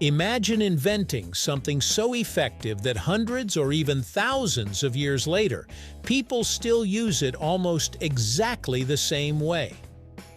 Imagine inventing something so effective that hundreds or even thousands of years later, people still use it almost exactly the same way.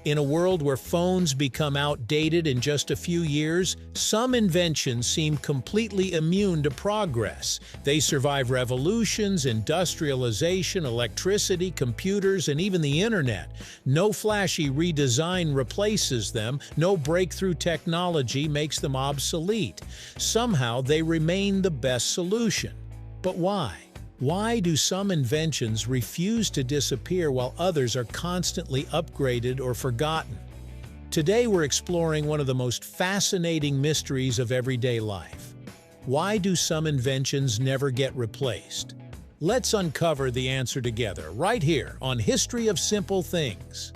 In a world where phones become outdated in just a few years, some inventions seem completely immune to progress. They survive revolutions, industrialization, electricity, computers, and even the internet. No flashy redesign replaces them, no breakthrough technology makes them obsolete. Somehow they remain the best solution. But why? Why do some inventions refuse to disappear while others are constantly upgraded or forgotten? Today we're exploring one of the most fascinating mysteries of everyday life. Why do some inventions never get replaced? Let's uncover the answer together, right here on History of Simple Things.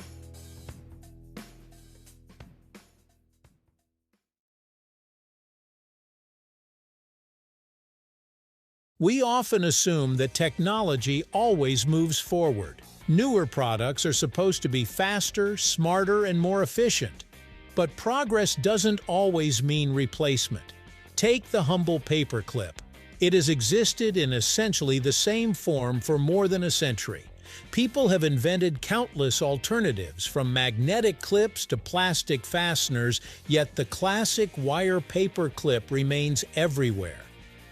We often assume that technology always moves forward. Newer products are supposed to be faster, smarter, and more efficient. But progress doesn't always mean replacement. Take the humble paperclip. It has existed in essentially the same form for more than a century. People have invented countless alternatives, from magnetic clips to plastic fasteners, yet the classic wire paperclip remains everywhere.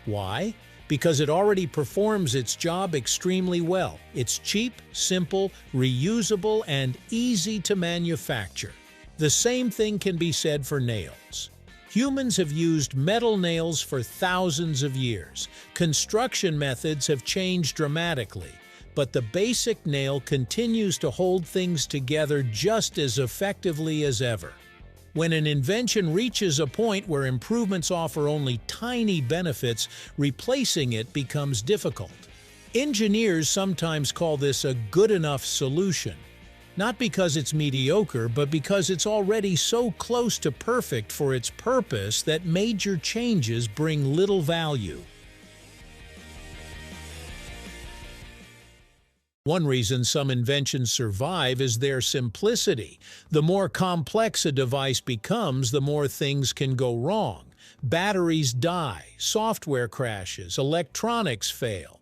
Why? Because it already performs its job extremely well. It's cheap, simple, reusable, and easy to manufacture. The same thing can be said for nails. Humans have used metal nails for thousands of years. Construction methods have changed dramatically, but the basic nail continues to hold things together just as effectively as ever. When an invention reaches a point where improvements offer only tiny benefits, replacing it becomes difficult. Engineers sometimes call this a good enough solution, not because it's mediocre, but because it's already so close to perfect for its purpose that major changes bring little value. One reason some inventions survive is their simplicity. The more complex a device becomes, the more things can go wrong. Batteries die, software crashes, electronics fail.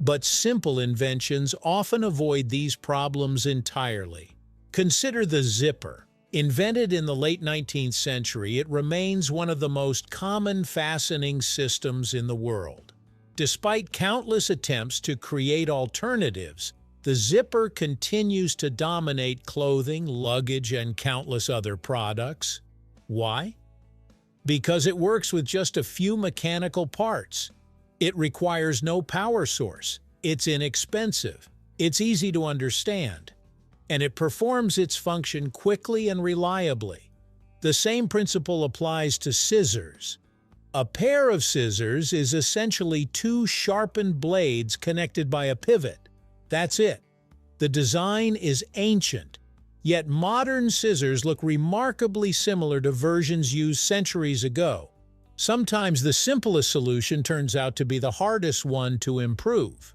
But simple inventions often avoid these problems entirely. Consider the zipper. Invented in the late 19th century, it remains one of the most common fastening systems in the world. Despite countless attempts to create alternatives, the zipper continues to dominate clothing, luggage, and countless other products. Why? Because it works with just a few mechanical parts. It requires no power source. It's inexpensive. It's easy to understand. And it performs its function quickly and reliably. The same principle applies to scissors. A pair of scissors is essentially two sharpened blades connected by a pivot. That's it. The design is ancient, yet modern scissors look remarkably similar to versions used centuries ago. Sometimes the simplest solution turns out to be the hardest one to improve.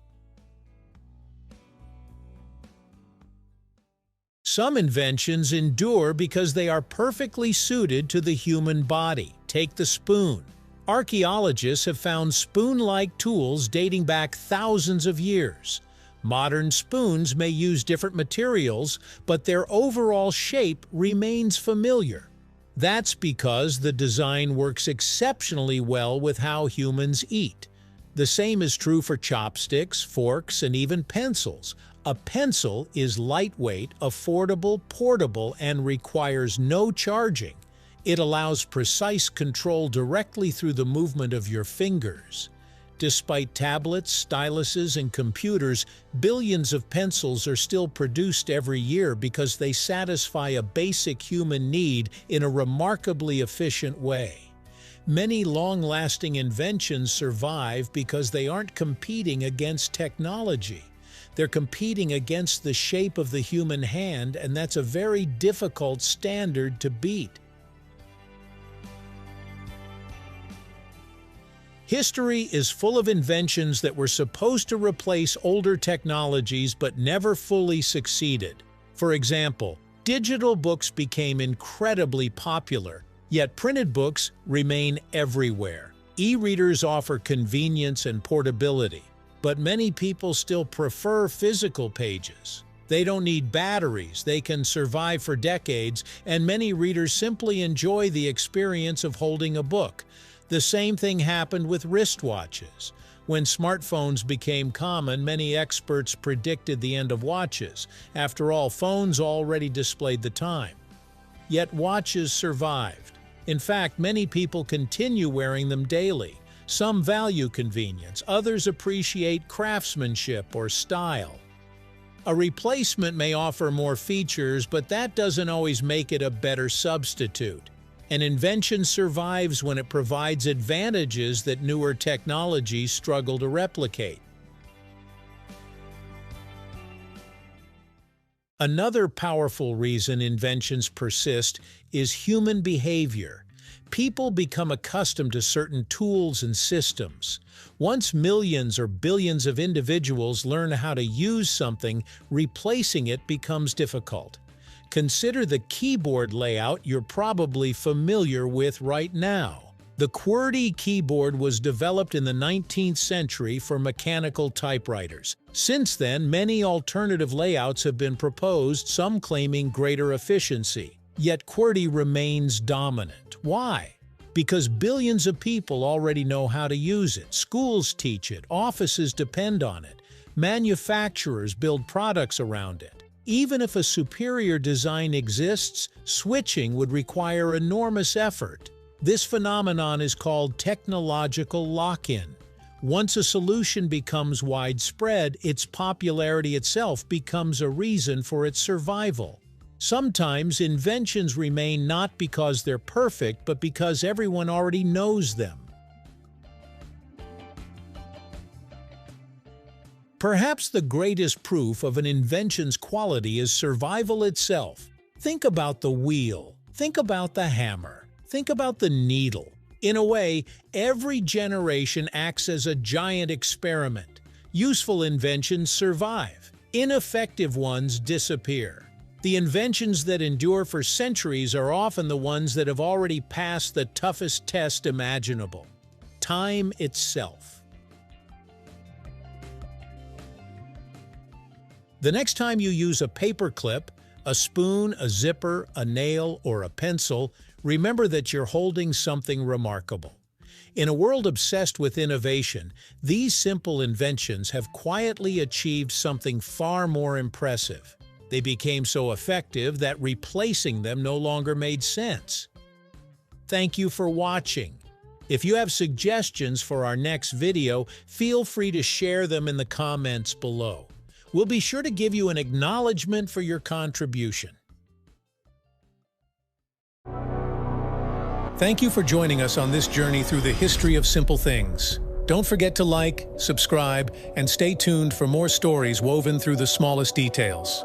Some inventions endure because they are perfectly suited to the human body. Take the spoon. Archaeologists have found spoon-like tools dating back thousands of years. Modern spoons may use different materials, but their overall shape remains familiar. That's because the design works exceptionally well with how humans eat. The same is true for chopsticks, forks, and even pencils. A pencil is lightweight, affordable, portable, and requires no charging. It allows precise control directly through the movement of your fingers. Despite tablets, styluses, and computers, billions of pencils are still produced every year because they satisfy a basic human need in a remarkably efficient way. Many long-lasting inventions survive because they aren't competing against technology. They're competing against the shape of the human hand, and that's a very difficult standard to beat. History is full of inventions that were supposed to replace older technologies but never fully succeeded. For example, digital books became incredibly popular, Yet printed books remain everywhere. E-readers offer convenience and portability, but many people still prefer physical pages. They don't need batteries, they can survive for decades, and many readers simply enjoy the experience of holding a book. The same thing happened with wristwatches. When smartphones became common, many experts predicted the end of watches. After all, phones already displayed the time. Yet watches survived. In fact, many people continue wearing them daily. Some value convenience, others appreciate craftsmanship or style. A replacement may offer more features, but that doesn't always make it a better substitute. An invention survives when it provides advantages that newer technologies struggle to replicate. Another powerful reason inventions persist is human behavior. People become accustomed to certain tools and systems. Once millions or billions of individuals learn how to use something, replacing it becomes difficult. Consider the keyboard layout you're probably familiar with right now. The QWERTY keyboard was developed in the 19th century for mechanical typewriters. Since then, many alternative layouts have been proposed, some claiming greater efficiency. Yet QWERTY remains dominant. Why? Because billions of people already know how to use it. Schools teach it, offices depend on it, manufacturers build products around it. Even if a superior design exists, switching would require enormous effort. This phenomenon is called technological lock-in. Once a solution becomes widespread, its popularity itself becomes a reason for its survival. Sometimes inventions remain not because they're perfect, but because everyone already knows them. Perhaps the greatest proof of an invention's quality is survival itself. Think about the wheel. Think about the hammer. Think about the needle. In a way, every generation acts as a giant experiment. Useful inventions survive. Ineffective ones disappear. The inventions that endure for centuries are often the ones that have already passed the toughest test imaginable: time itself. The next time you use a paper clip, a spoon, a zipper, a nail, or a pencil, remember that you're holding something remarkable. In a world obsessed with innovation, these simple inventions have quietly achieved something far more impressive. They became so effective that replacing them no longer made sense. Thank you for watching. If you have suggestions for our next video, feel free to share them in the comments below. We'll be sure to give you an acknowledgement for your contribution. Thank you for joining us on this journey through the history of simple things. Don't forget to like, subscribe, and stay tuned for more stories woven through the smallest details.